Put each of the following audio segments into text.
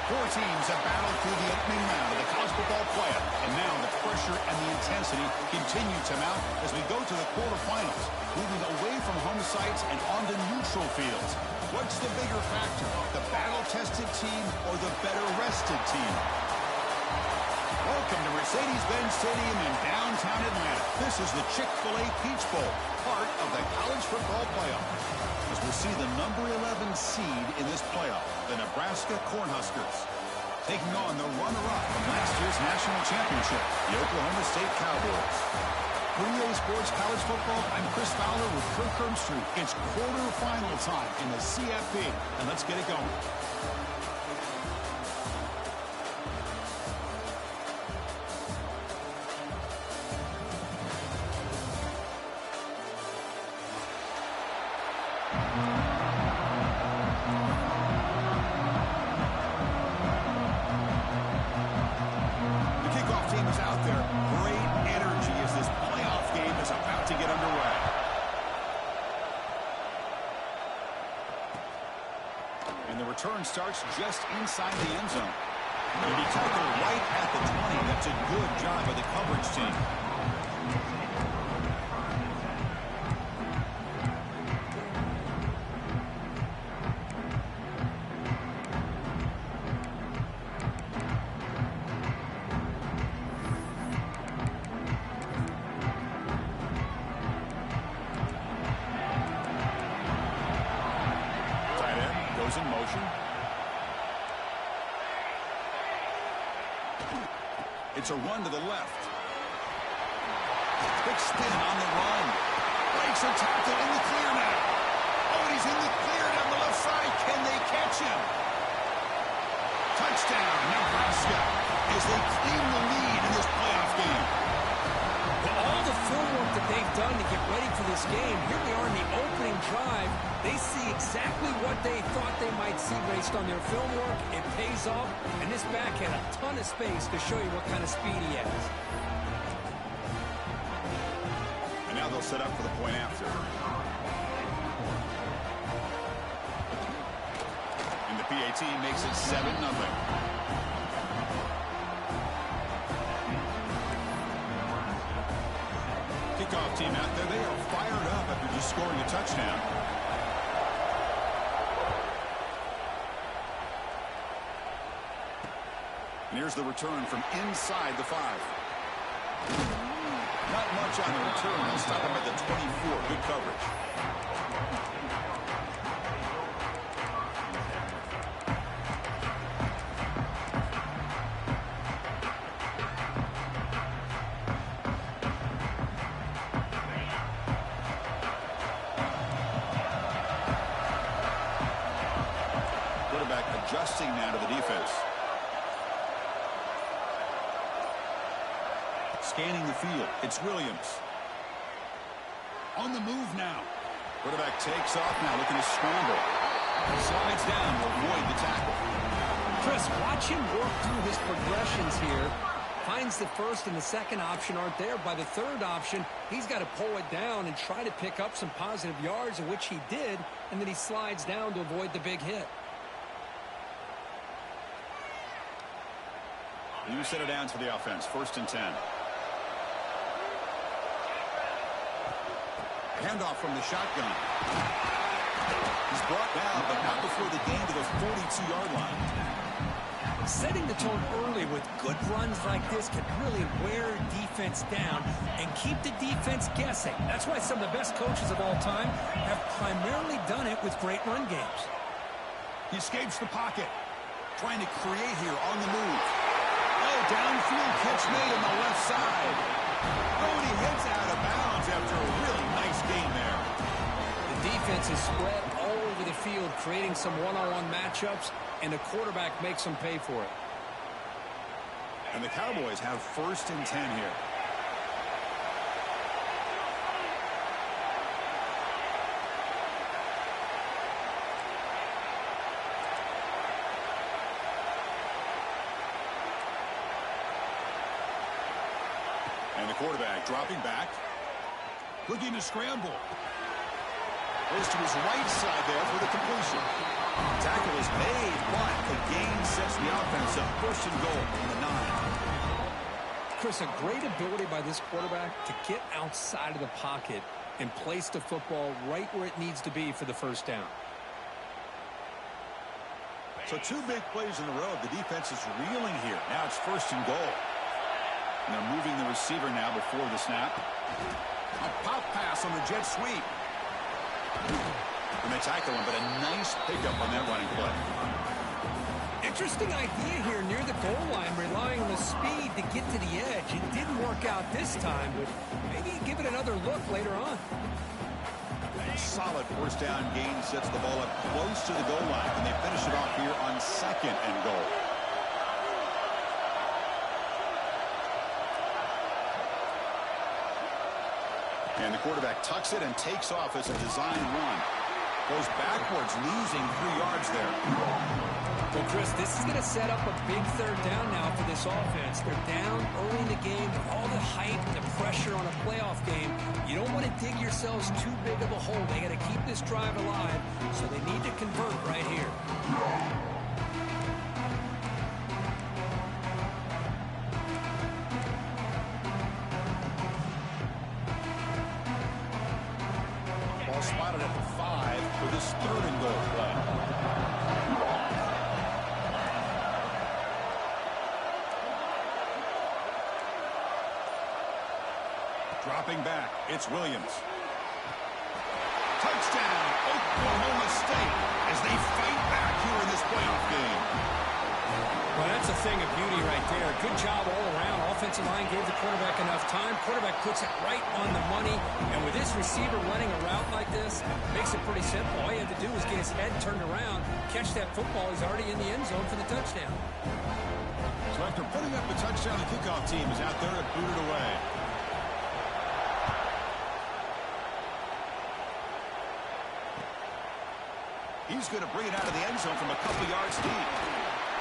Four teams have battled through the opening round of the college football playoff, and now the pressure and the intensity continue to mount as we go to the quarterfinals, moving away from home sites and onto neutral fields. What's the bigger factor, the battle-tested team or the better-rested team? Welcome to Mercedes-Benz Stadium in downtown Atlanta. This is the Chick-fil-A Peach Bowl, part of the college football playoff. As we'll see the number 11 seed in this playoff, the Nebraska Cornhuskers, taking on the runner-up from last year's national championship, the Oklahoma State Cowboys. For EA Sports College Football, I'm Chris Fowler with Kirk Herbstreit. It's quarterfinal time in the CFP, and let's get it going. Turn starts just inside the end zone. And he tackled right at the 20. That's a good job of the coverage team. In motion. It's a run to the left. Quick spin on the run. Breaks a tackle in the clear now. Oh, and he's in the clear down the left side. Can they catch him? Touchdown, Nebraska, as they claim the lead in this playoff game. Well, all the film work that they've done to get ready for this game, here we are in the opening drive. They see exactly what they thought they might see based on their film work. It pays off, and this back had a ton of space to show you what kind of speed he has. And now they'll set up for the point after. And the PAT makes it 7-0. Kickoff team out there, they are fired up after just scoring a touchdown. And here's the return from inside the 5. Not much on the return. They'll stop him at the 24. Good coverage. Quarterback adjusting now to the defense. Scanning the field, it's Williams. On the move now. Quarterback takes off now, looking to scramble. Slides down to avoid the tackle. Chris, watch him work through his progressions here. Finds the first and the second option aren't there. By the third option, he's got to pull it down and try to pick up some positive yards, which he did, and then he slides down to avoid the big hit. New set of downs for the offense, 1st and 10. Handoff from the shotgun. He's brought down, but not before the gain to the 42-yard line. Setting the tone early with good runs like this can really wear defense down and keep the defense guessing. That's why some of the best coaches of all time have primarily done it with great run games. He escapes the pocket. Trying to create here on the move. Oh, downfield catch made on the left side. Oh, and he heads out of bounds after a really nice gain there. The defense is spread all over the field, creating some one-on-one matchups, and the quarterback makes them pay for it. And the Cowboys have 1st and 10 here. And the quarterback dropping back, looking to scramble. Goes to his right side there for the completion. Tackle is made, but the gain sets the offense up. First and goal from the 9. Chris, a great ability by this quarterback to get outside of the pocket and place the football right where it needs to be for the first down. So 2 big plays in a row. The defense is reeling here. Now it's first and goal. And they're moving the receiver now before the snap. A pop pass on the jet sweep. And they tackle him, but a nice pickup on that running play. Interesting idea here near the goal line, relying on the speed to get to the edge. It didn't work out this time, but maybe give it another look later on. Solid first down gain sets the ball up close to the goal line, and they finish it off here on second and goal. And the quarterback tucks it and takes off as a design run. Goes backwards, losing 3 yards there. Well, Chris, this is going to set up a big third down now for this offense. They're down early in the game. All the hype, the pressure on a playoff game. You don't want to dig yourselves too big of a hole. They got to keep this drive alive, so they need to convert right here. Ball spotted at the 5 for this third and goal play. Dropping back, it's Williams. Touchdown, Oklahoma State, as they fight back here in this playoff game. Well, that's a thing of beauty right there. Good job all around. Offensive line gave the quarterback enough time. Quarterback puts it right on the money. And with this receiver running a route like this, makes it pretty simple. All he had to do was get his head turned around, catch that football. He's already in the end zone for the touchdown. So after putting up the touchdown, the kickoff team is out there to boot it away. He's going to bring it out of the end zone from a couple yards deep.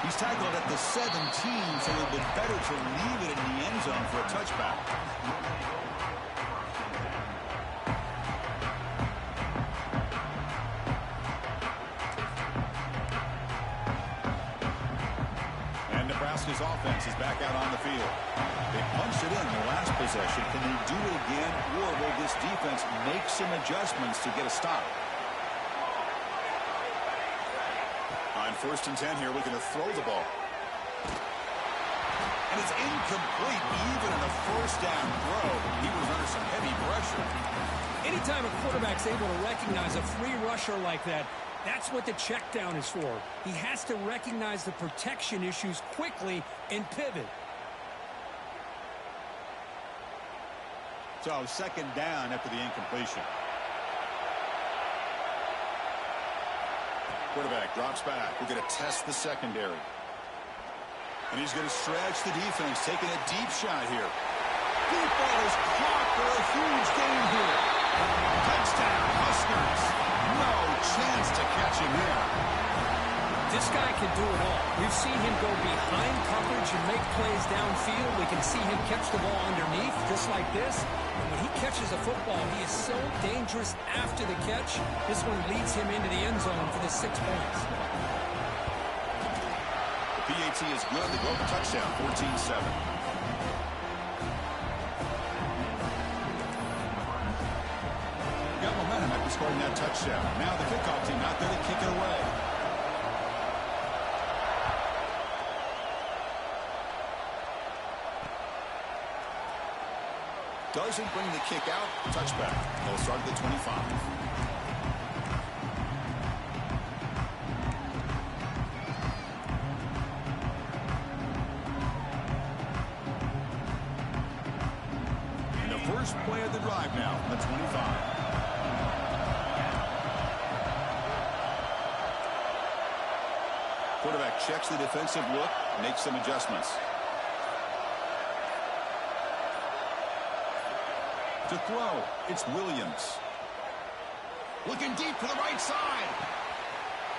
He's tackled at the 17, so it would have been better to leave it in the end zone for a touchback. And Nebraska's offense is back out on the field. They punched it in the last possession. Can they do it again, or will this defense make some adjustments to get a stop? On first and 10 here, looking to throw the ball. And it's incomplete, even in a first down throw. He was under some heavy pressure. Anytime a quarterback's able to recognize a free rusher like that, that's what the check down is for. He has to recognize the protection issues quickly and pivot. So second down after the incompletion. Quarterback drops back. We're going to test the secondary. And he's going to stretch the defense, taking a deep shot here. Deep ball is caught for a huge gain here. Touchdown, Huskers. No chance to catch him here. This guy can do it all. We've seen him go behind coverage and make plays downfield. We can see him catch the ball underneath, just like this. And when he catches a football, he is so dangerous after the catch. This one leads him into the end zone for the 6 points. The PAT is good. They go for touchdown, 14-7. Got momentum after scoring that touchdown. Now the kickoff team out there to kick it away. Doesn't bring the kick out. Touchback. They'll start at the 25. And the first play of the drive now from the 25. Quarterback checks the defensive look, makes some adjustments. To throw, it's Williams. Looking deep to the right side.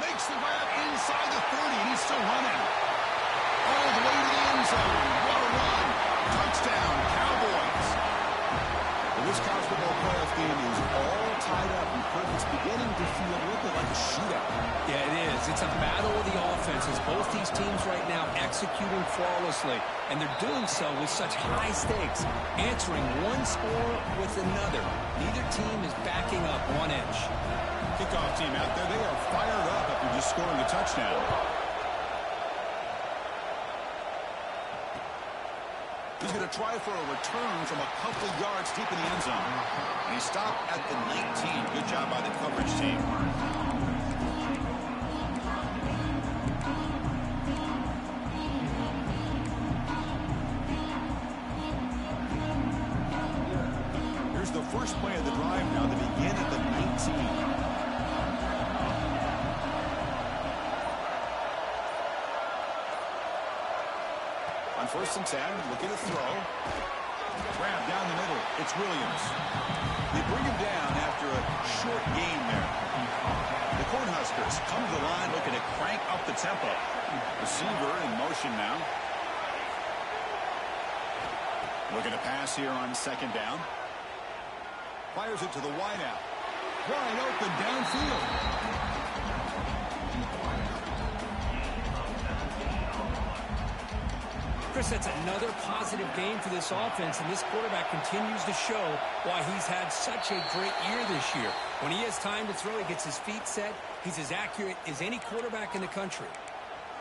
Makes the grab inside the 30, and he's still running. All the way to the end zone. What a run. Touchdown, Cowboys. Well, this college football playoff game is all tied up. You couldn't It's beginning to feel a little bit like a shootout. Yeah, it is. It's a battle of the offenses. Both these teams right now executing flawlessly, and they're doing so with such high stakes, answering one score with another. Neither team is backing up 1 inch. Kickoff team out there, they are fired up after just scoring a touchdown. He's going to try for a return from a couple yards deep in the end zone. And he stopped at the 19. Good job by the coverage team. Here's the first play of the drive now to begin at the 19. On 1st and 10, looking to throw. Grab down the middle. It's Williams. They bring him down after a short gain there. The Cornhuskers come to the line looking to crank up the tempo. Receiver in motion now. Looking to pass here on 2nd down. Fires it to the wideout. Wide open downfield. Chris, that's another positive game for this offense, and this quarterback continues to show why he's had such a great year this year. When he has time to throw, he gets his feet set. He's as accurate as any quarterback in the country.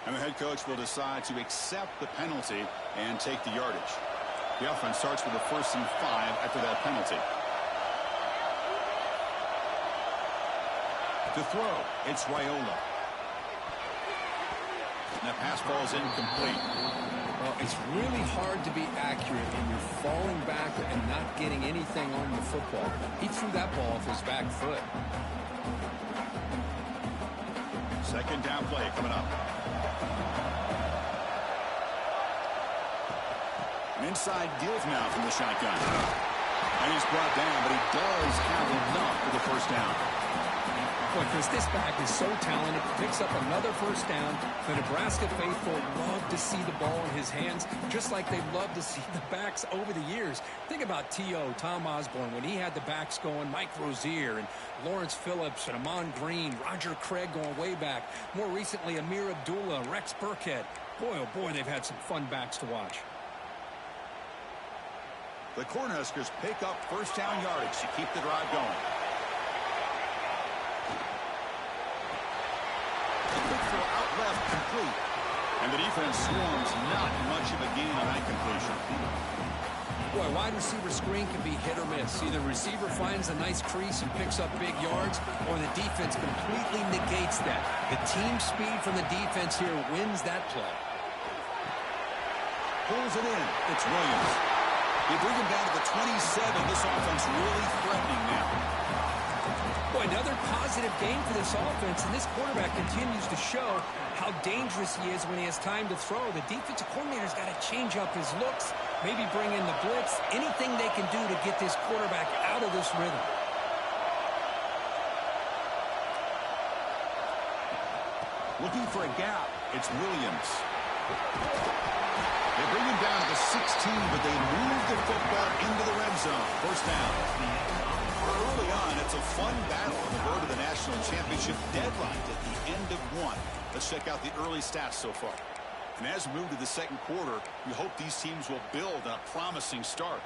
And the head coach will decide to accept the penalty and take the yardage. The offense starts with a 1st and 5 after that penalty. To throw, it's Raiola. And that pass falls incomplete. Well, it's really hard to be accurate when you're falling back and not getting anything on the football. He threw that ball off his back foot. 2nd down play coming up. An inside give now from the shotgun. And he's brought down, but he does have enough for the 1st down. Boy, Chris, this back is so talented. Picks up another 1st down. The Nebraska faithful love to see the ball in his hands, just like they love to see the backs over the years. Think about T.O., Tom Osborne, when he had the backs going, Mike Rozier and Lawrence Phillips and Amon Green, Roger Craig going way back. More recently, Amir Abdullah, Rex Burkhead. Boy, oh boy, they've had some fun backs to watch. The Cornhuskers pick up 1st down yardage to keep the drive going. Quick throw out left, complete. And the defense swarms, not much of a gain on that completion. Boy, wide receiver screen can be hit or miss. Either receiver finds a nice crease and picks up big yards, or the defense completely negates that. The team speed from the defense here wins that play. Pulls it in. It's Williams. They bring him down to the 27. This offense really threatening now. Boy, another positive game for this offense, and this quarterback continues to show how dangerous he is when he has time to throw. The defensive coordinator's got to change up his looks, maybe bring in the blitz, anything they can do to get this quarterback out of this rhythm. Looking for a gap. It's Williams. They bring him down to the 16, but they move the football into the red zone. 1st down. Early on, it's a fun battle on the road to the national championship deadline at the end of 1. Let's check out the early stats so far. And as we move to the 2nd quarter, we hope these teams will build on a promising start.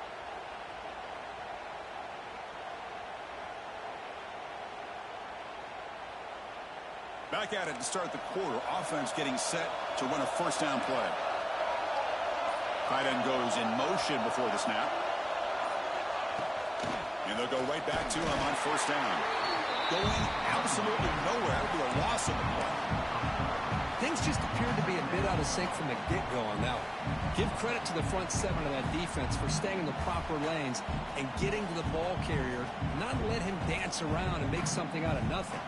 Back at it to start the quarter. Offense getting set to run a 1st down play. Tight end goes in motion before the snap. And they'll go right back to him on 1st down. Going absolutely nowhere. That would be a loss of the play. Things just appeared to be a bit out of sync from the get-go on that one. Give credit to the front 7 of that defense for staying in the proper lanes and getting to the ball carrier, not let him dance around and make something out of nothing.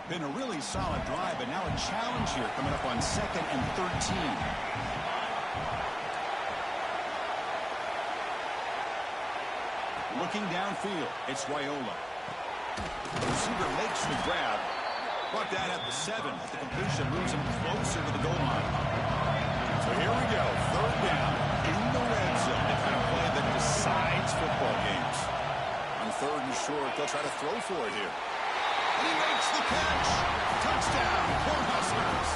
Been a really solid drive, but now a challenge here coming up on 2nd and 13. Looking downfield, it's Raiola. The receiver makes the grab. Brought down at the 7. The completion moves him closer to the goal line. So here we go, third down in the red zone. The kind of play that decides football games. On third and short, they'll try to throw for it here. He makes the catch. Touchdown, Cornhuskers.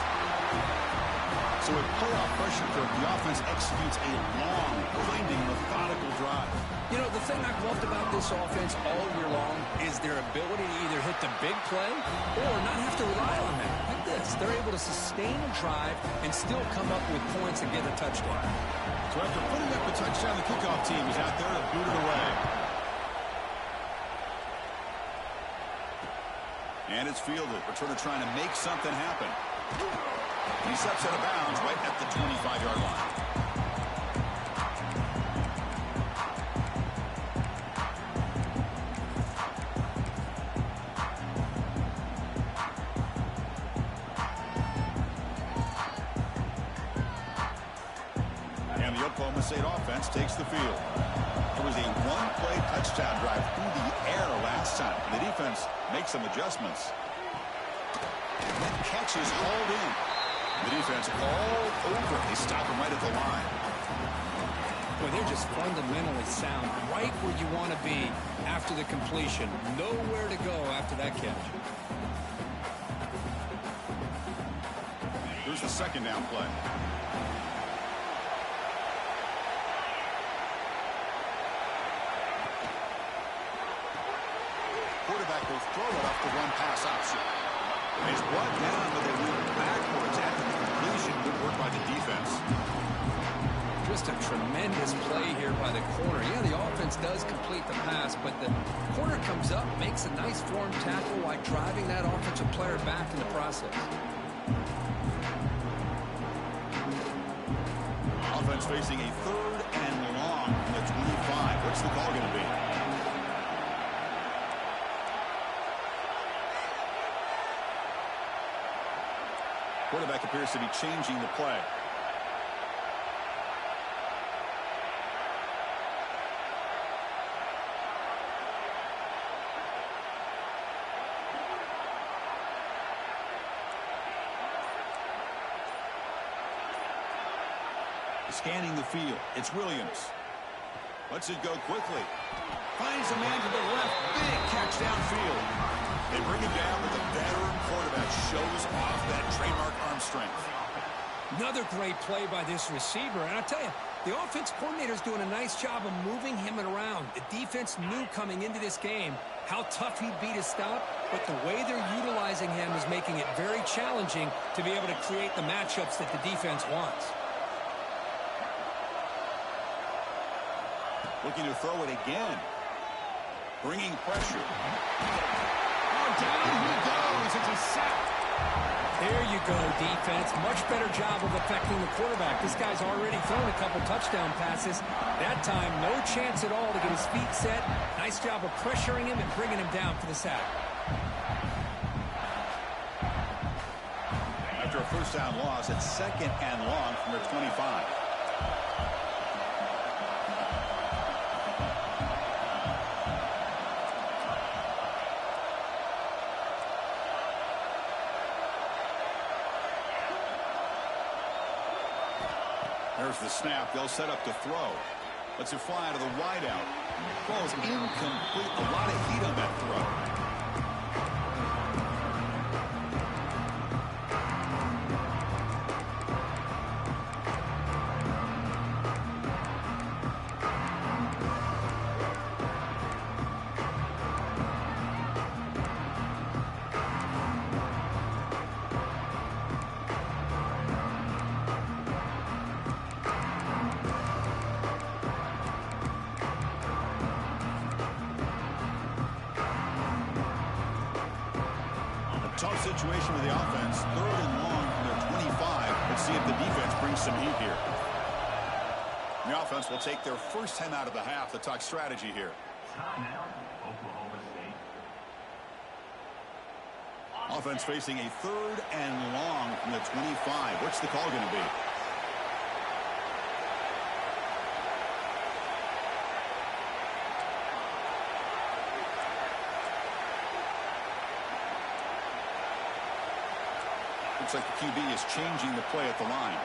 So with playoff pressure, the offense executes a long, winding, methodical drive. You know, the thing I've loved about this offense all year long is their ability to either hit the big play or not have to rely on that. Like this, they're able to sustain a drive and still come up with points and get a touchdown. So after putting up a touchdown, the kickoff team is out there to boot it away. And it's fielded. Returner trying to make something happen. He steps out of bounds right at the 25-yard line. And the Oklahoma State offense takes the field. It was a one-play touchdown drive through the air last time. The defense makes some adjustments. And that catch is hauled in. The defense all over. They stop him right at the line. Well, they're just fundamentally sound, right where you want to be after the completion. Nowhere to go after that catch. Here's the second down play. Quarterback will throw it off the one-pass option. He's brought down, but they move backwards after the completion. Good work by the defense. Just a tremendous play here by the corner. Yeah, the offense does complete the pass, but the corner comes up, makes a nice form tackle while driving that offensive player back in the process. Offense facing a third and long from the 25. What's the call going to be? Quarterback appears to be changing the play. Scanning the field. It's Williams. Lets it go quickly. Finds a man to the left. Big catch downfield. They bring him down, but the veteran quarterback shows off that trademark arm strength. Another great play by this receiver. And I'll tell you, the offense coordinator's doing a nice job of moving him around. The defense knew coming into this game how tough he'd be to stop, but the way they're utilizing him is making it very challenging to be able to create the matchups that the defense wants. Looking to throw it again. Bringing pressure. Down he goes. It's a sack. There you go, defense. Much better job of affecting the quarterback. This guy's already thrown a couple touchdown passes. That time, no chance at all to get his feet set. Nice job of pressuring him and bringing him down for the sack. After a first down loss, it's second and long from their 25. There's the snap. They'll set up to throw. Lets it fly to the wideout. Ball is incomplete. A lot of heat on that throw. Tough situation with the offense. Third and long from their 25. Let's see if the defense brings some heat here. The offense will take their first 10 out of the half. Let's talk strategy here. Offense facing a third and long from the 25. What's the call going to be? Looks like the QB is changing the play at the line.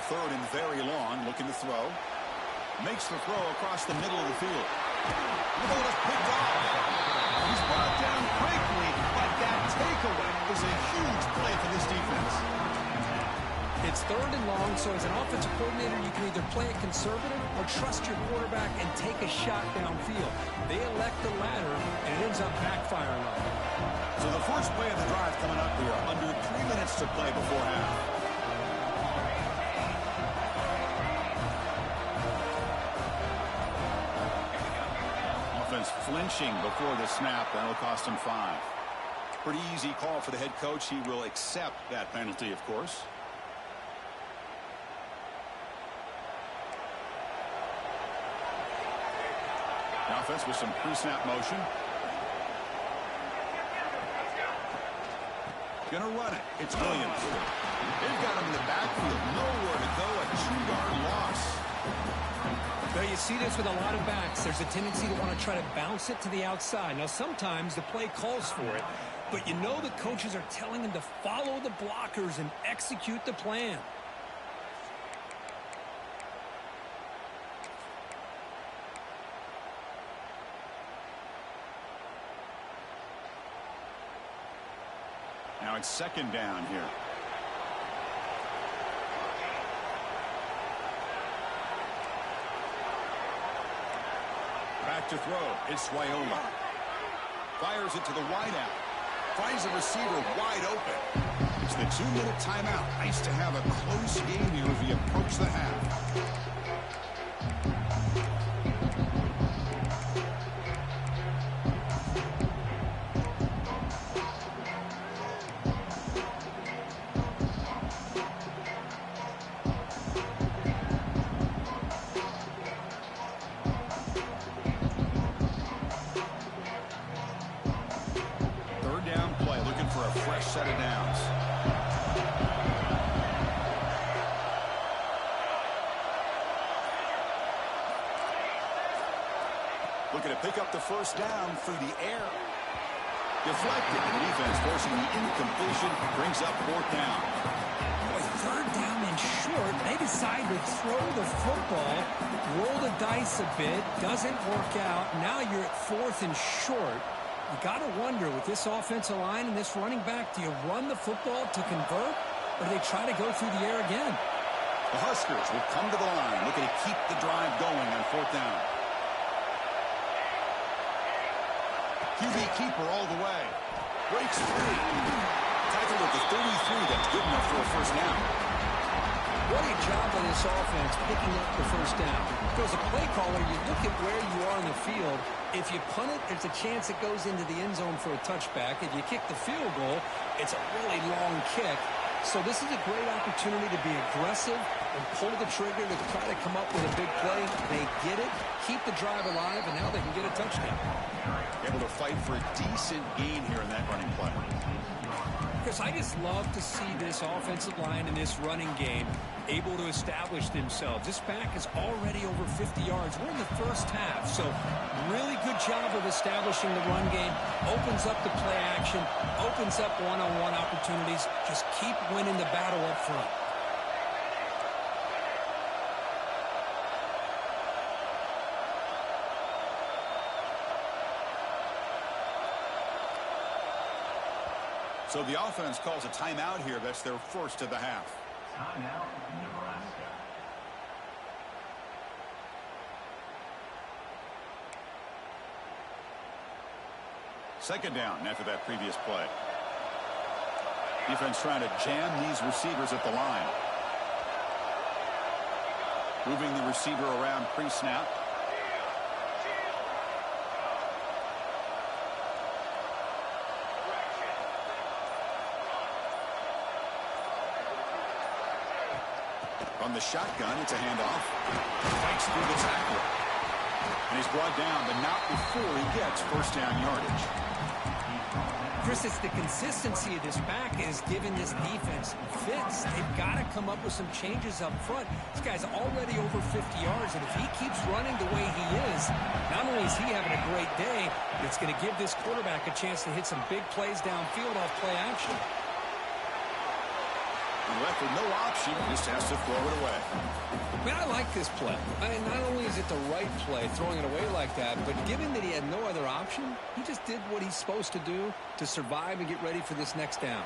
third and very long, looking to throw. Makes the throw across the middle of the field. The ball is picked off. He's brought down quickly, but that takeaway is a huge play for this defense. It's third and long, so as an offensive coordinator, you can either play it conservative or trust your quarterback and take a shot downfield. They elect the latter, and it ends up backfiring on them. So the first play of the drive coming up here, under 3 minutes to play before half. Offense flinching before the snap, and it'll cost him 5. Pretty easy call for the head coach. He will accept that penalty, of course. The offense with some pre-snap motion. Going to run it. It's Williams. They've got him in the backfield. Nowhere to go. A 2-yard loss. Well, you see this with a lot of backs. There's a tendency to want to try to bounce it to the outside. Now, sometimes the play calls for it, but you know the coaches are telling them to follow the blockers and execute the plan. Now it's second down here. Back to throw. It's Wyola. Fires it to the wideout. Finds the receiver wide open. It's the 2-minute timeout. Nice to have a close game here as we approach the half. Set of downs. Looking to pick up the first down through the air. Deflected. The defense forcing the incompletion. Brings up fourth down. Boy, third down and short. They decide to throw the football. Roll the dice a bit. Doesn't work out. Now you're at fourth and short. You got to wonder, with this offensive line and this running back, do you run the football to convert, or do they try to go through the air again? The Huskers will come to the line, looking to keep the drive going on fourth down. QB keeper all the way. Breaks free. Tackled at the 33. That's good enough for a first down. What a job by this offense picking up the first down. As a play caller, you look at where you are in the field. If you punt it, there's a chance it goes into the end zone for a touchback. If you kick the field goal, it's a really long kick. So this is a great opportunity to be aggressive and pull the trigger to try to come up with a big play. They get it, keep the drive alive, and now they can get a touchdown. Able to fight for a decent gain here in that running play. Chris, I just love to see this offensive line and this running game able to establish themselves. This back is already over 50 yards. We're in the first half, so really good job of establishing the run game. Opens up the play action, opens up one-on-one opportunities. Just keep winning the battle up front. So the offense calls a timeout here. That's their first of the half. Timeout, Nebraska. Second down after that previous play. Defense trying to jam these receivers at the line. Moving the receiver around pre-snap. From the shotgun, it's a handoff. Fights through the tackle. And he's brought down, but not before he gets first down yardage. Chris, it's the consistency of this back is giving this defense fits. They've got to come up with some changes up front. This guy's already over 50 yards, and if he keeps running the way he is, not only is he having a great day, but it's going to give this quarterback a chance to hit some big plays downfield off play action. He's left with no option. Just has to throw it away. Man, I like this play. I mean, not only is it the right play, throwing it away like that, but given that he had no other option, he just did what he's supposed to do to survive and get ready for this next down.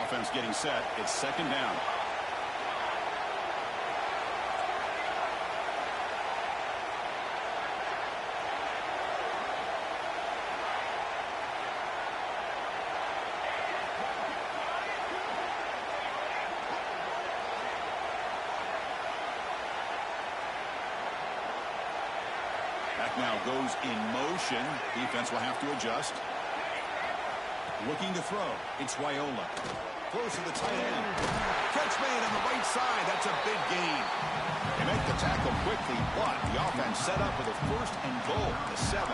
Offense getting set. It's second down. Now goes in motion. Defense will have to adjust. Looking to throw. It's Wyola. Throws to the tight end. Catch made on the right side. That's a big gain. They make the tackle quickly, but the offense set up with a first and goal to 7.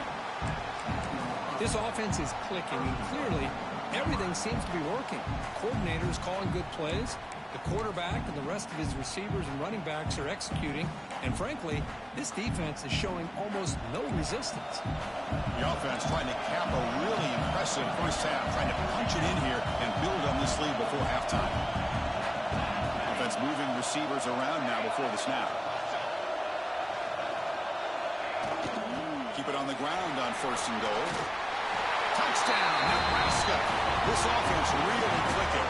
This offense is clicking, and clearly everything seems to be working. The coordinator is calling good plays. The quarterback and the rest of his receivers and running backs are executing. And frankly, this defense is showing almost no resistance. The offense trying to cap a really impressive first half, trying to punch it in here and build on this lead before halftime. Offense moving receivers around now before the snap. Keep it on the ground on first and goal. Touchdown, Nebraska. This offense really clicking.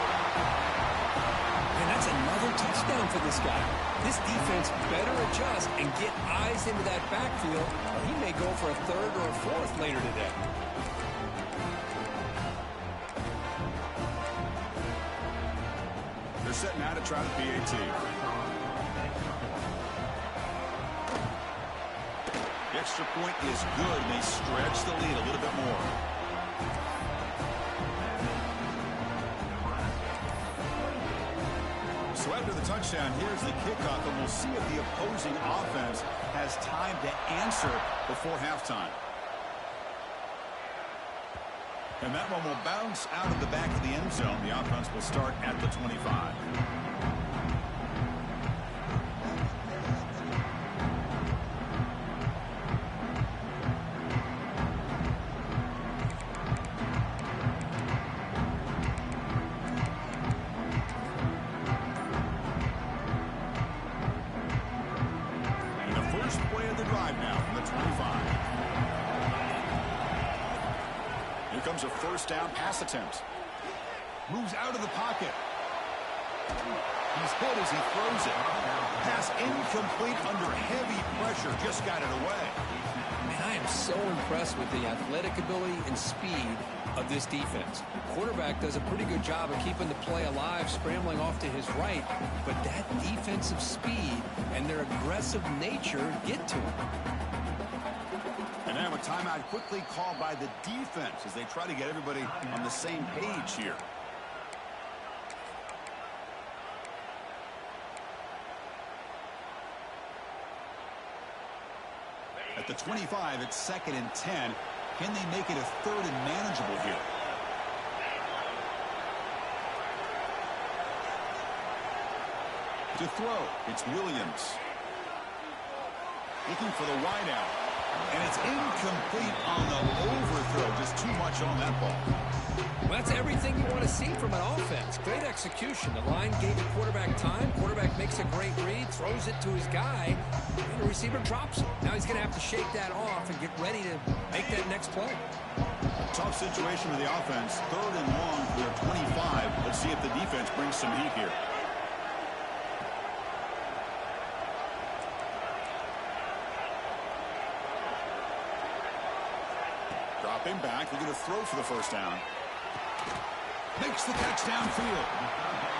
And that's another touchdown for this guy. This defense better adjust and get eyes into that backfield, or he may go for a third or a fourth later today. They're setting out to try the PAT. The extra point is good, and they stretch the lead a little bit more. So after the touchdown, here's the kickoff, and we'll see if the opposing offense has time to answer before halftime. And that one will bounce out of the back of the end zone. The offense will start at the 25. A first down pass attempt. Moves out of the pocket. He's hit as he throws it. Pass incomplete under heavy pressure. Just got it away. Man, I am so impressed with the athletic ability and speed of this defense. Quarterback does a pretty good job of keeping the play alive, scrambling off to his right, but that defensive speed and their aggressive nature get to him. And now a timeout quickly called by the defense as they try to get everybody on the same page here. At the 25, it's second and 10. Can they make it a third and manageable here? To throw, it's Williams. Looking for the wideout. And it's incomplete on the overthrow. Just too much on that ball. Well, that's everything you want to see from an offense. Great execution. The line gave the quarterback time. Quarterback makes a great read, throws it to his guy, and the receiver drops it. Now he's going to have to shake that off and get ready to make that next play. Tough situation with the offense. Third and long for their 25. Let's see if the defense brings some heat here. Dropping back, looking to throw for the first down. Makes the catch downfield.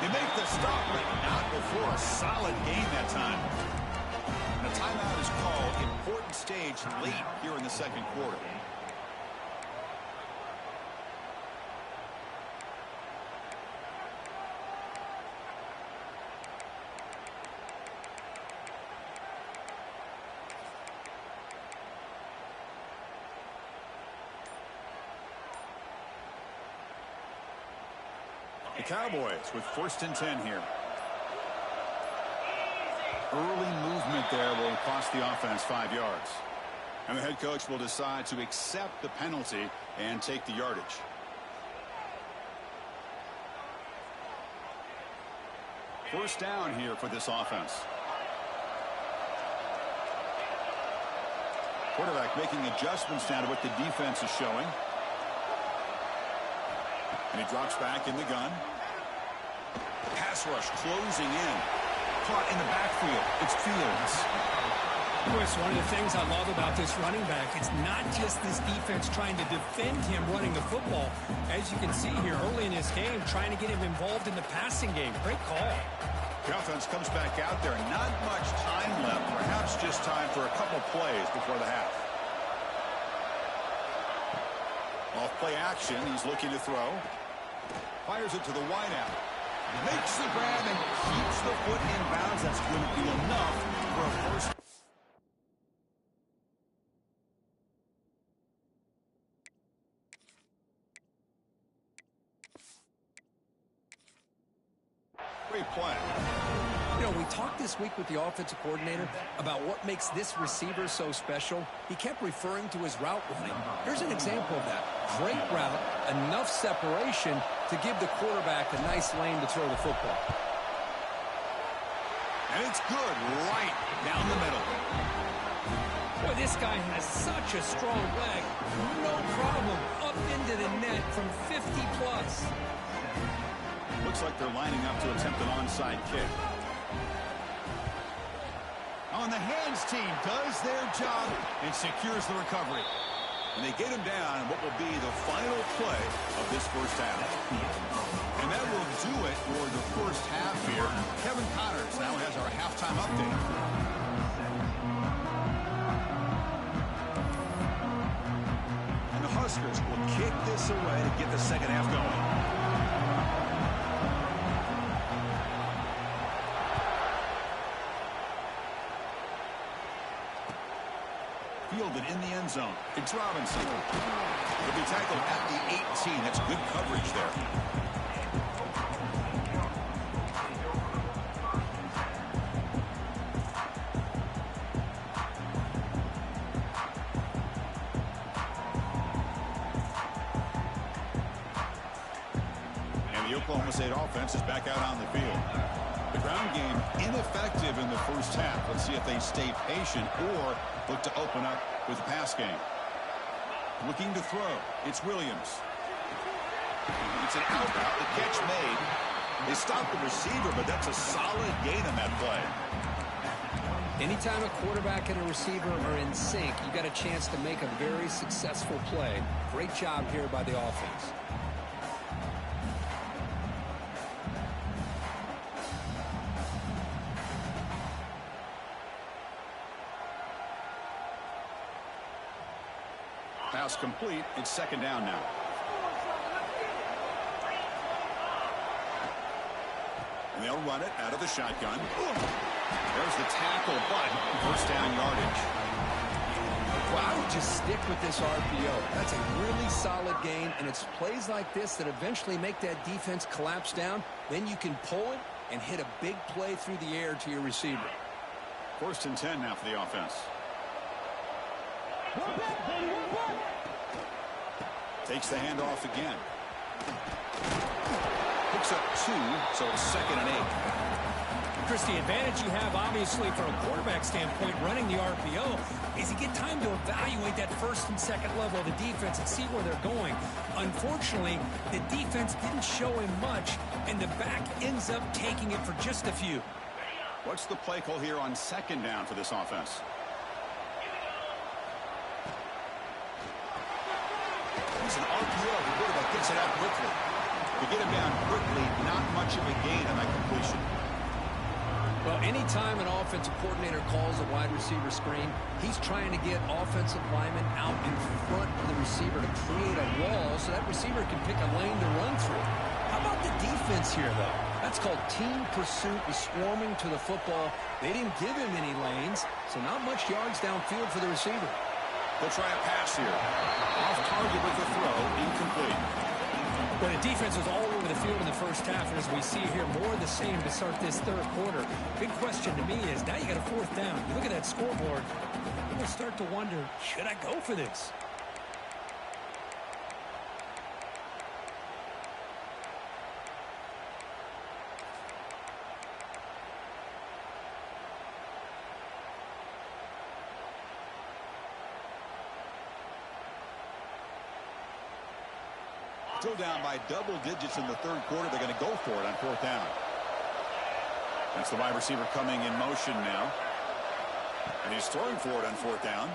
They make the stop, but not before a solid gain that time. And a timeout is called. Important stage late here in the second quarter. The Cowboys with first and 10 here. Early movement there will cost the offense 5 yards. And the head coach will decide to accept the penalty and take the yardage. First down here for this offense. Quarterback making adjustments now to what the defense is showing. And he drops back in the gun. Pass rush closing in. Caught in the backfield. It's Fields. Chris, one of the things I love about this running back, it's not just this defense trying to defend him running the football. As you can see here early in this game, trying to get him involved in the passing game. Great call. The offense comes back out there. Not much time left. Perhaps just time for a couple plays before the half. Off play action. He's looking to throw. Fires it to the wideout. Makes the grab and keeps the foot in bounds. That's going to be enough for a first. Great play. You know, we talked this week with the offensive coordinator about what makes this receiver so special. He kept referring to his route running. Here's an example of that. Great route, enough separation to give the quarterback a nice lane to throw the football. And it's good right down the middle. Boy, this guy has such a strong leg. No problem. Up into the net from 50 plus. Looks like they're lining up to attempt an onside kick. On the hands team does their job and secures the recovery. And they get him down in what will be the final play of this first half. And that will do it for the first half here. Kevin Connors now has our halftime update. And the Huskers will kick this away to get the second half going. Fielded in the end zone. It's Robinson. He'll be tackled at the 18. That's good coverage there. And the Oklahoma State offense is back out on the field. The ground game ineffective in the first half. Let's see if they stay patient or look to open up with the pass game. Looking to throw. It's Williams. It's an out route. The catch made. They stopped the receiver, but that's a solid gain on that play. Anytime a quarterback and a receiver are in sync, you got a chance to make a very successful play. Great job here by the offense. Pass complete. It's second down now. And they'll run it out of the shotgun. There's the tackle, but first down yardage. Well, I would just stick with this RPO. That's a really solid gain, and it's plays like this that eventually make that defense collapse down. Then you can pull it and hit a big play through the air to your receiver. First and 10 now for the offense. Takes the handoff again. Picks up 2, so it's second and 8. Chris, the advantage you have, obviously, from a quarterback standpoint, running the RPO, is you get time to evaluate that first and second level of the defense and see where they're going. Unfortunately, the defense didn't show him much, and the back ends up taking it for just a few. What's the play call here on second down for this offense? It's an RPO. The quarterback gets it out quickly. To get him down quickly, not much of a gain on that completion. Well, anytime an offensive coordinator calls a wide receiver screen, he's trying to get offensive linemen out in front of the receiver to create a wall so that receiver can pick a lane to run through. How about the defense here, though? That's called team pursuit and swarming to the football. They didn't give him any lanes, so not much yards downfield for the receiver. They'll try a pass here. Off target with the throw, incomplete. Well, the defense was all over the field in the first half, and as we see here, more of the same to start this third quarter. Big question to me is, now you got a fourth down. You look at that scoreboard, you're going to start to wonder, should I go for this? Still down by double digits in the third quarter. They're going to go for it on fourth down. That's the wide receiver coming in motion now. And he's throwing for it on fourth down.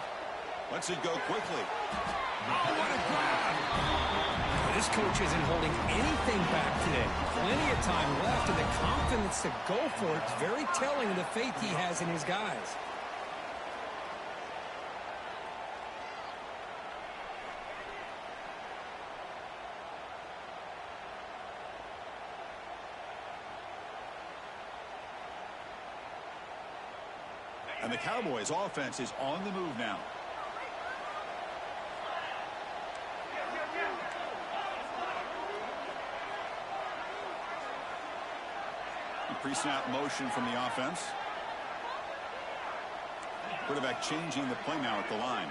Lets it go quickly. Oh, what a grab. This coach isn't holding anything back today. Plenty of time left, and the confidence to go for it is very telling of the faith he has in his guys. And the Cowboys' offense is on the move now. Pre-snap motion from the offense. Quarterback changing the play now at the line.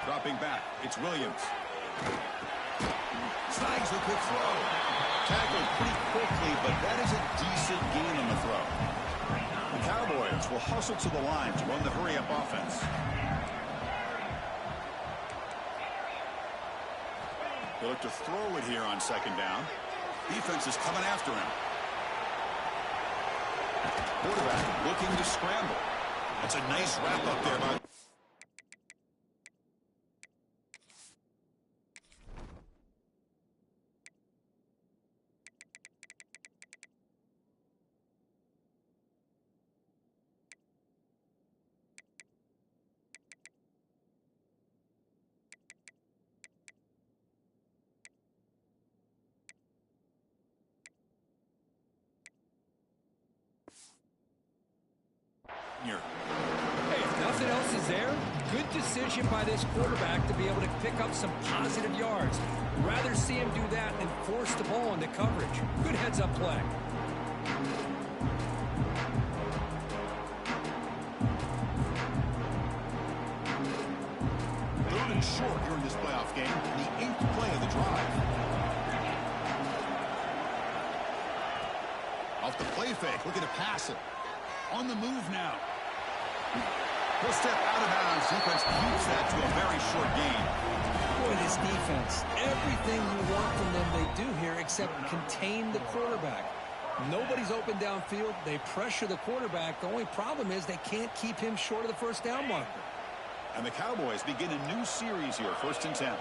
Dropping back. It's Williams. Snags the quick throw. Tackled pretty quickly, but that is a decent gain on the throw. The Cowboys will hustle to the line to run the hurry-up offense. They look to throw it here on second down. Defense is coming after him. Quarterback looking to scramble. That's a nice wrap up there by... Here. Hey, if nothing else is there, good decision by this quarterback to be able to pick up some positive yards. Rather see him do that than force the ball into coverage. Good heads-up play. Third and short during this playoff game. The 8th play of the drive. Off the play fake. Looking to pass it. On the move now. He'll step out of bounds. Defense keeps that to a very short gain. Boy, this defense, everything you want from them they do here except contain the quarterback. Nobody's open downfield. They pressure the quarterback. The only problem is they can't keep him short of the first down marker. And the Cowboys begin a new series here. 1st and 10.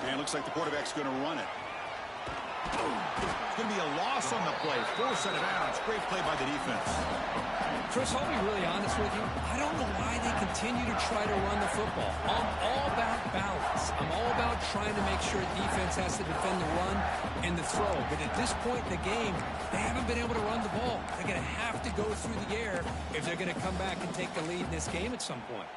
And it looks like the quarterback's going to run it. It's going to be a loss on the play. Force out of bounds. Great play by the defense. Chris, I'll be really honest with you. I don't know why they continue to try to run the football. I'm all about balance. I'm all about trying to make sure defense has to defend the run and the throw. But at this point in the game, they haven't been able to run the ball. They're going to have to go through the air if they're going to come back and take the lead in this game at some point.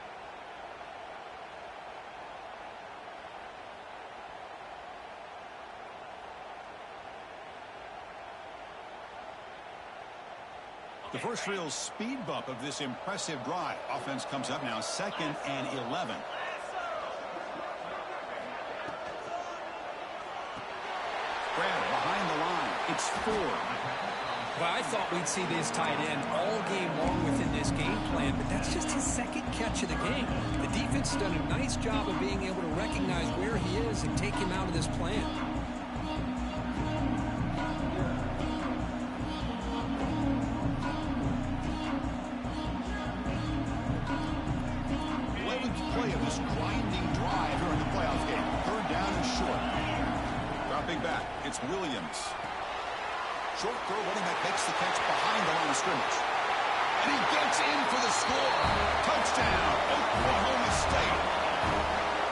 The first real speed bump of this impressive drive. Offense comes up now 2nd and 11. Grab behind the line. It's 4. Well, I thought we'd see this tight end all game long within this game plan, but that's just his 2nd catch of the game. The defense has done a nice job of being able to recognize where he is and take him out of this plan. Play of this grinding drive here in the playoff game. 3rd down and short. Dropping back. It's Williams. Short throw. Running back makes the catch behind the line of scrimmage. And he gets in for the score. Touchdown, Oklahoma State.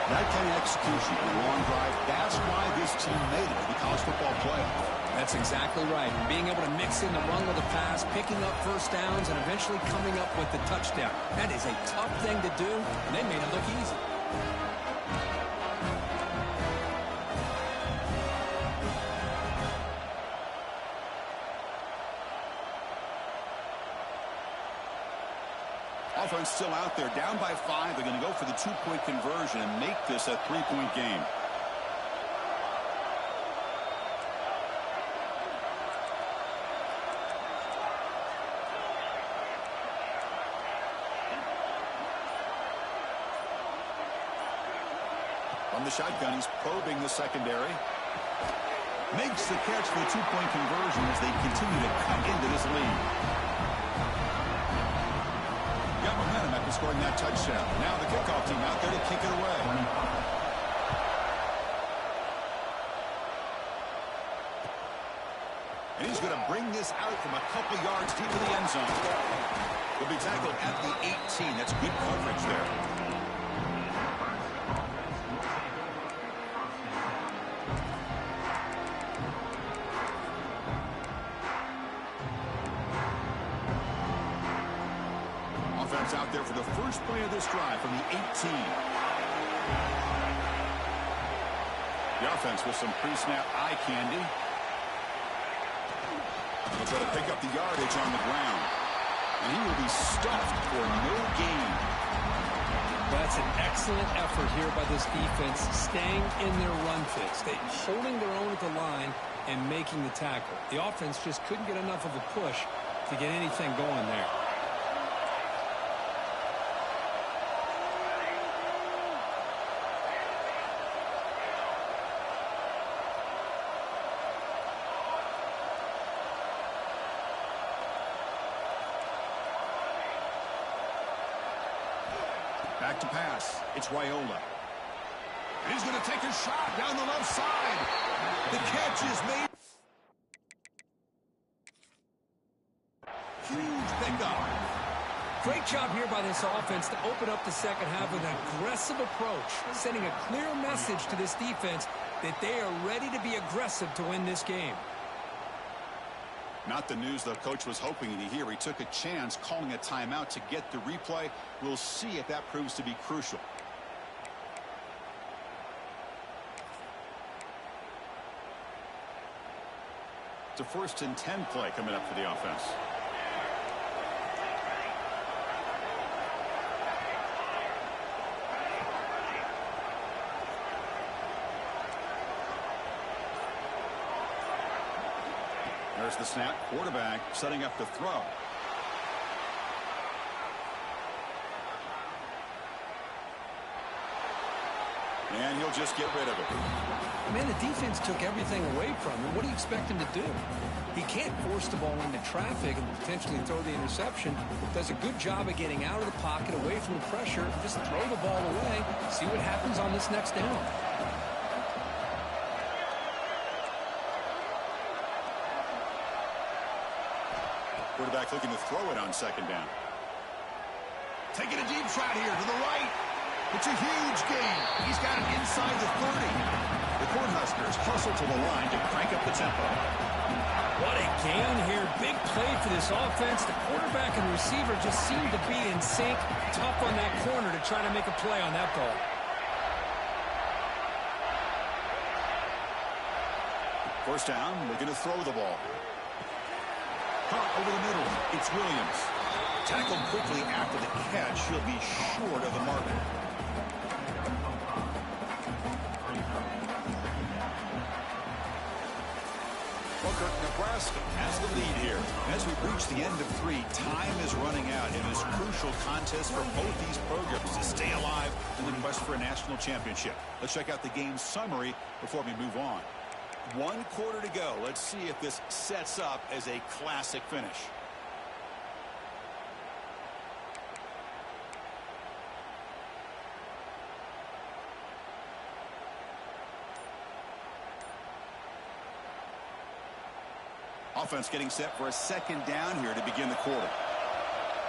That kind of execution in a long drive, that's why this team made it to the college football playoff. That's exactly right. Being able to mix in the run with the pass, picking up first downs, and eventually coming up with the touchdown. That is a tough thing to do, and they made it look easy. Offense still out there, down by 5. They're going to go for the 2-point conversion and make this a 3-point game. From the shotgun, he's probing the secondary. Makes the catch for the two-point conversion as they continue to cut into this lead. Got momentum after scoring that touchdown. Now the kickoff team out there to kick it away. And he's going to bring this out from a couple yards deep in the end zone. He'll be tackled at the 18. That's good coverage there. Offense out there for the first play of this drive from the 18. The offense with some pre-snap eye candy. He'll try to pick up the yardage on the ground. And he will be stuffed for no gain. That's an excellent effort here by this defense, staying in their run fits. They holding their own at the line and making the tackle. The offense just couldn't get enough of a push to get anything going there. Back to pass. It's Raiola. He's going to take a shot down the left side. The catch is made. Huge pickup. Great job here by this offense to open up the second half with an aggressive approach, sending a clear message to this defense that they are ready to be aggressive to win this game. Not the news the coach was hoping to hear. He took a chance calling a timeout to get the replay. We'll see if that proves to be crucial. It's a 1st and 10 play coming up for the offense. There's the snap. Quarterback setting up the throw. And he'll just get rid of it. Man, the defense took everything away from him. What do you expect him to do? He can't force the ball into traffic and potentially throw the interception. Does a good job of getting out of the pocket, away from the pressure, and just throw the ball away. See what happens on this next down. Quarterback looking to throw it on 2nd down. Taking a deep shot here to the right. It's a huge gain. He's got it inside the 30. The Cornhuskers hustle to the line to crank up the tempo. What a gain here. Big play for this offense. The quarterback and receiver just seem to be in sync. Tough on that corner to try to make a play on that ball. First down, looking to throw the ball. Caught over the middle. It's Williams. Tackled quickly after the catch. He'll be short of the mark. Booker, Nebraska has the lead here. As we reach the end of 3, time is running out in this crucial contest for both these programs to stay alive in the quest for a national championship. Let's check out the game summary before we move on. 1 quarter to go. Let's see if this sets up as a classic finish. Offense getting set for a 2nd down here to begin the quarter.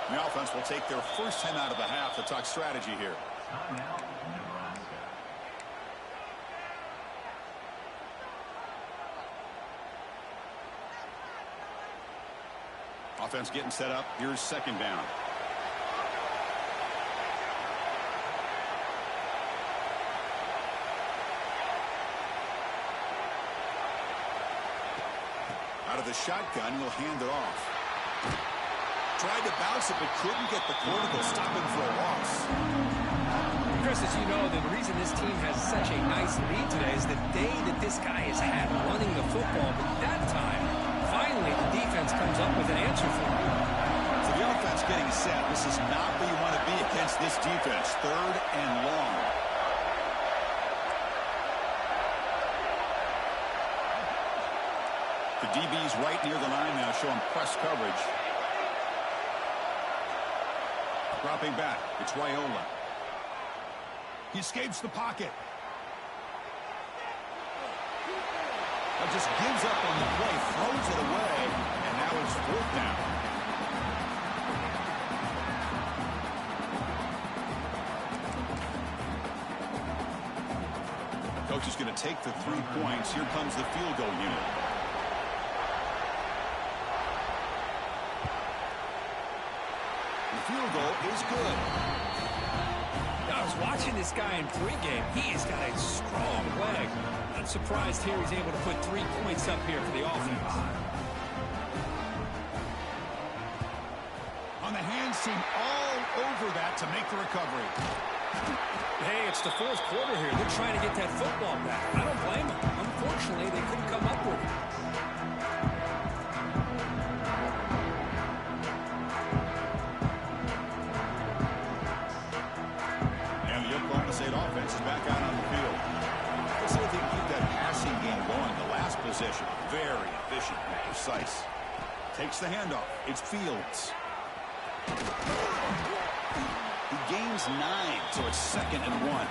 The offense will take their first time out of the half to talk strategy here. Timeout, Nebraska. Offense getting set up. Here's 2nd down. Out of the shotgun, he'll hand it off. Tried to bounce it, but couldn't get the corner to stop him for a loss. Chris, as you know, the reason this team has such a nice lead today is the day that this guy has had running the football. But that time, finally, the defense comes up with an answer for him. So the offense getting set. This is not where you want to be against this defense. 3rd and long. DB's right near the line now, showing press coverage. Dropping back, it's Raiola. He escapes the pocket. Just gives up on the play, throws it away, and now it's 4th down. Coach is going to take the 3 points. Here comes the field goal unit. The field goal is good. I was watching this guy in pregame. He's got a strong leg. Not surprised here he's able to put 3 points up here for the offense. On the hands team all over that to make the recovery. Hey, it's the 4th quarter here. They're trying to get that football back. I don't blame them. Unfortunately, they couldn't come up with it. And the Oklahoma State offense is back out on the field. Let's see if they can keep that passing game going. The last possession, very efficient and precise. Takes the handoff. It's Fields. He gains 9, so it's 2nd and 1.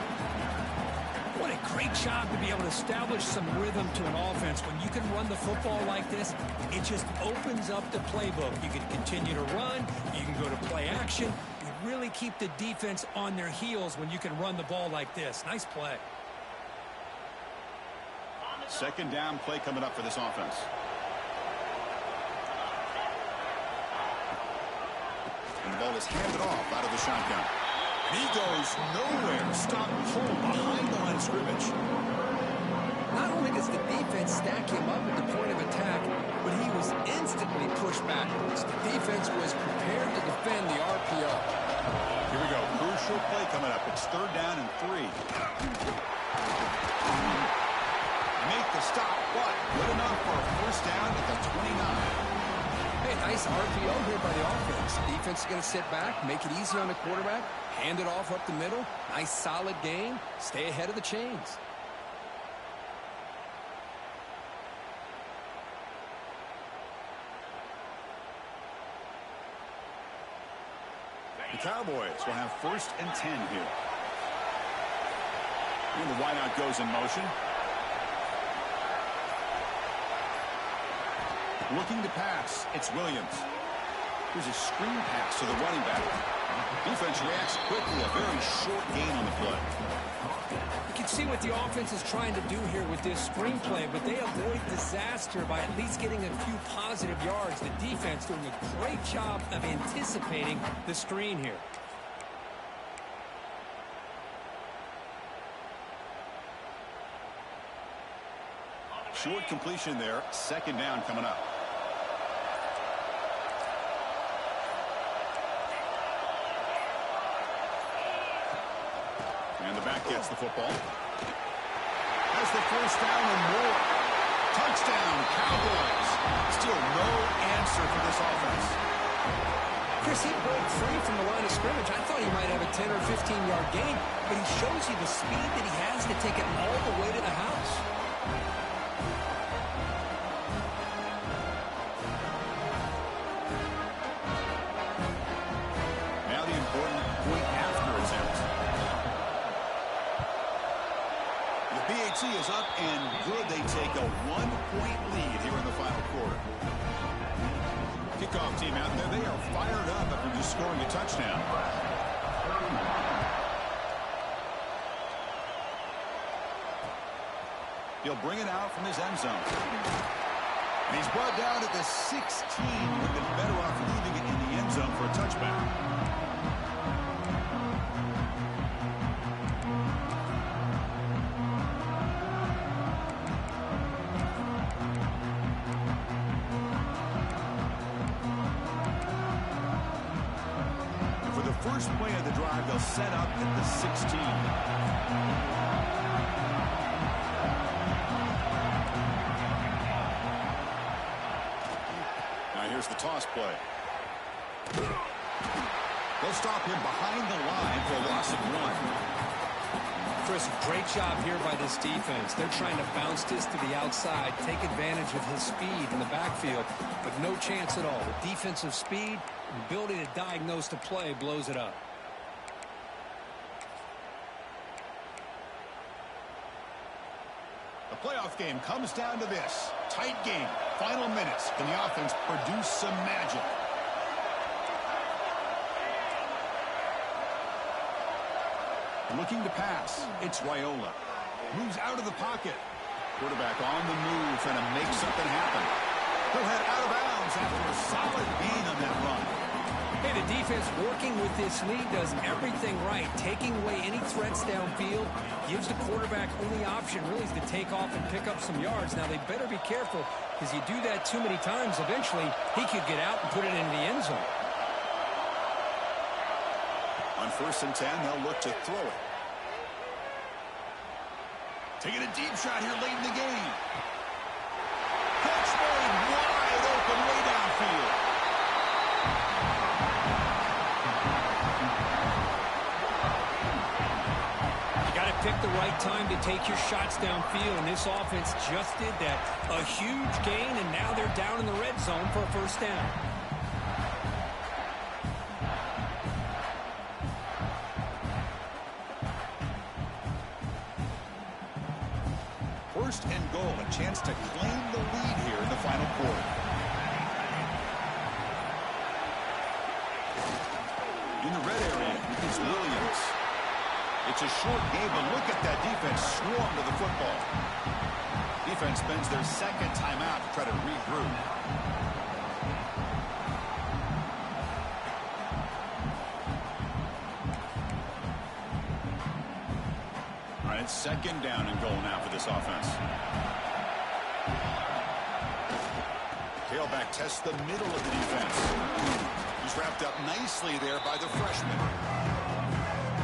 What a great job to be able to establish some rhythm to an offense. When you can run the football like this, it just opens up the playbook. You can continue to run. You can go to play action. You really keep the defense on their heels when you can run the ball like this. Nice play. 2nd down play coming up for this offense. And the ball is handed off out of the shotgun. And he goes nowhere. Stop cold behind the line of scrimmage. Not only does the defense stack him up at the point of attack, but he was instantly pushed backwards. The defense was prepared to defend the RPO. Here we go. Crucial play coming up. It's 3rd down and 3. Make the stop, but good enough for a 1st down at the 29. Hey, nice RPO here by the offense. Defense is going to sit back, make it easy on the quarterback, hand it off up the middle. Nice, solid game. Stay ahead of the chains. The Cowboys will have 1st and 10 here. And the wideout goes in motion. Looking to pass, it's Williams. Here's a screen pass to the running back. Defense reacts quickly, a very short gain on the play. You can see what the offense is trying to do here with this screen play, but they avoid disaster by at least getting a few positive yards. The defense doing a great job of anticipating the screen here. Short completion there, 2nd down coming up. And the back gets the football. Has the 1st down and more. Touchdown, Cowboys. Still no answer for this offense. Chris, he broke free from the line of scrimmage. I thought he might have a 10 or 15-yard gain, but he shows you the speed that he has to take it all the way to the house. Now the important point after attempt. The PAT is up and good. They take a 1-point lead here in the final quarter. Kickoff team out there, they are fired up after just scoring a touchdown. He'll bring it out from his end zone. And he's brought down at the 16. Would have been better off leaving it in the end zone for a touchback. First play of the drive, they'll set up at the 16. Now here's the toss play. They'll stop him behind the line for a loss of 1. Chris, great job here by this defense. They're trying to bounce this to the outside, take advantage of his speed in the backfield, but no chance at all. The defensive speed, ability to diagnose the play, blows it up. The playoff game comes down to this. Tight game. Final minutes. Can the offense produce some magic? Looking to pass. It's Raiola. Moves out of the pocket. Quarterback on the move, trying to make something happen. He'll head out of bounds after a solid gain on that run. Hey, the defense working with this lead does everything right. Taking away any threats downfield, gives the quarterback only option really is to take off and pick up some yards. Now, they better be careful because you do that too many times, eventually he could get out and put it into the end zone. On 1st and 10, they'll look to throw it. Taking a deep shot here late in the game. Catch made wide open way downfield. You got to pick the right time to take your shots downfield, and this offense just did that. A huge gain, and now they're down in the red zone for a first down. First and goal, a chance to claim the lead here in the final quarter. In the red area, it's Williams. It's a short game, but look at that defense swarm to the football. Defense spends their second timeout to try to regroup. All right, it's second down and goal now for this offense. Tailback tests the middle of the defense. He's wrapped up nicely there by the freshman.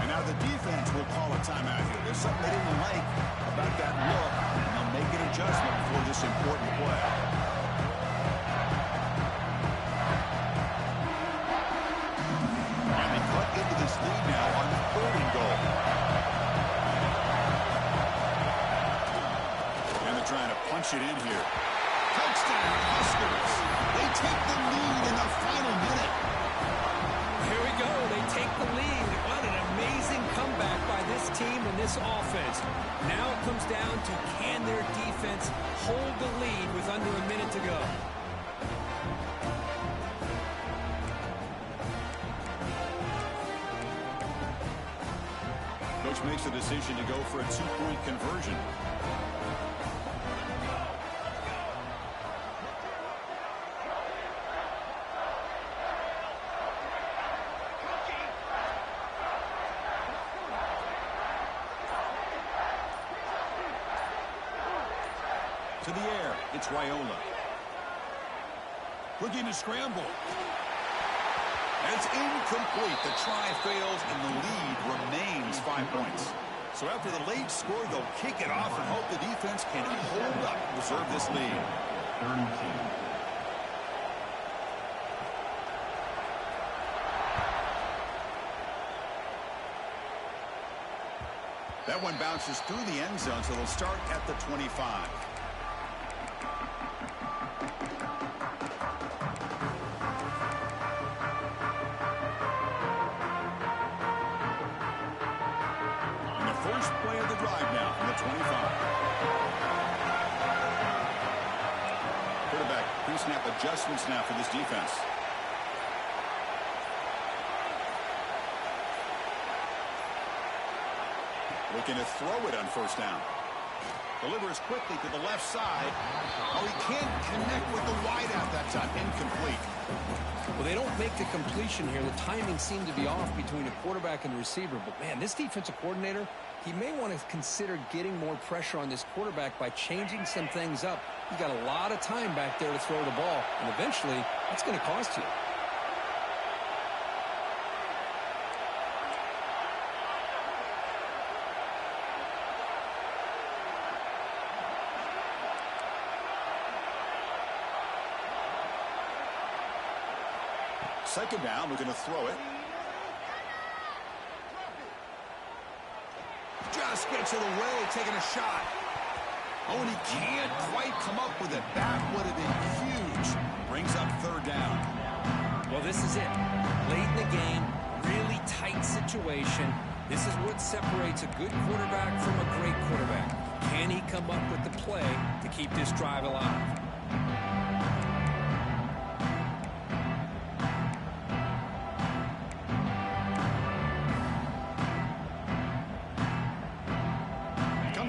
And now the defense will call a timeout here. There's something they didn't like about that look, and they'll make an adjustment for this important play. And they cut into this lead now on 3rd and goal. Trying to punch it in here. Touchdown, Huskers. They take the lead in the final minute. Here we go. They take the lead. What an amazing comeback by this team and this offense. Now it comes down to can their defense hold the lead with under a minute to go. Coach makes the decision to go for a 2-point conversion. To the air, it's Raiola. Looking to scramble. And it's incomplete. The try fails, and the lead remains 5 points. So after the late score, they'll kick it off and hope the defense can hold up, preserve this lead. 32. That one bounces through the end zone, so they'll start at the 25. First play of the drive now from the 25. Quarterback pre-snap adjustments now for this defense. Looking to throw it on 1st down. Delivers quickly to the left side. Oh, he can't connect with the wideout that time. Incomplete. Well, they don't make the completion here. The timing seemed to be off between the quarterback and the receiver. But, man, this defensive coordinator, he may want to consider getting more pressure on this quarterback by changing some things up. He's got a lot of time back there to throw the ball. And eventually, that's going to cost you. Second down, we're going to throw it. Just gets it away, taking a shot. Oh, and he can't quite come up with it. That would have been huge. Brings up third down. Well, this is it. Late in the game, really tight situation. This is what separates a good quarterback from a great quarterback. Can he come up with the play to keep this drive alive?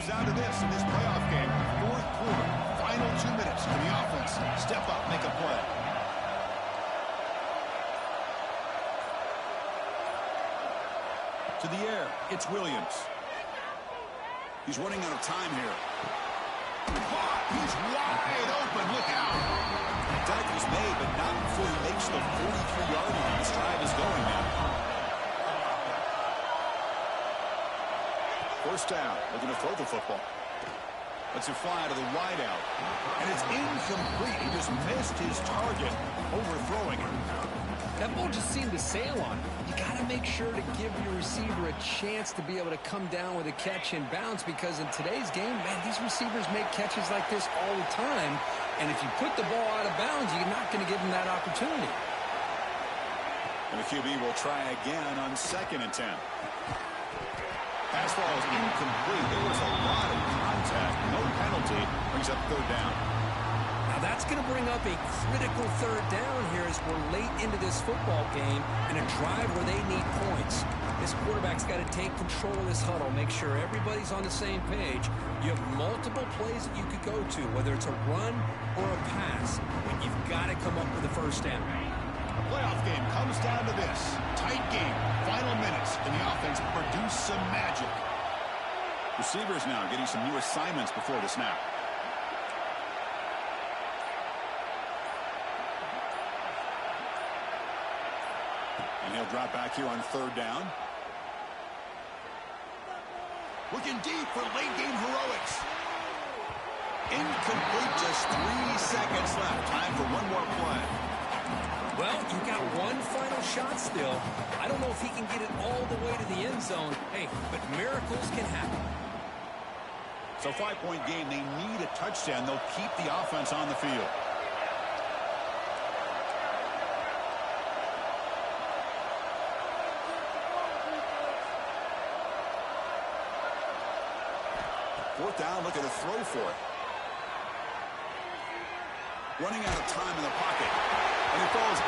Down to this in this playoff game. Fourth quarter, final 2 minutes. Can the offense step up, make a play? To the air, it's Williams. He's running out of time here. He's wide open. Look out. The tackle's made, but not before he makes the 43-yard line. This drive is going now. First down, looking to throw the football. Lets it fly to the wideout. And it's incomplete. He just missed his target, overthrowing it. That ball just seemed to sail on him. You got to make sure to give your receiver a chance to be able to come down with a catch and bounce, because in today's game, man, these receivers make catches like this all the time. And if you put the ball out of bounds, you're not going to give them that opportunity. And the QB will try again on 2nd and 10. Pass ball is incomplete. There was a lot of contact. No penalty. Brings up third down. Now that's going to bring up a critical third down here as we're late into this football game in a drive where they need points. This quarterback's got to take control of this huddle, make sure everybody's on the same page. You have multiple plays that you could go to, whether it's a run or a pass, but you've got to come up with a first down. The playoff game comes down to this. Tight game. Final minutes. And the offense produce some magic. Receivers now getting some new assignments before the snap. And he'll drop back here on third down. Looking deep for late game heroics. Incomplete. Just 3 seconds left. Time for one more play. Well, you got one final shot still. I don't know if he can get it all the way to the end zone. Hey, but miracles can happen. So 5-point game. They need a touchdown. They'll keep the offense on the field. Fourth down, looking to throw for it. Running out of time in the pocket. And he falls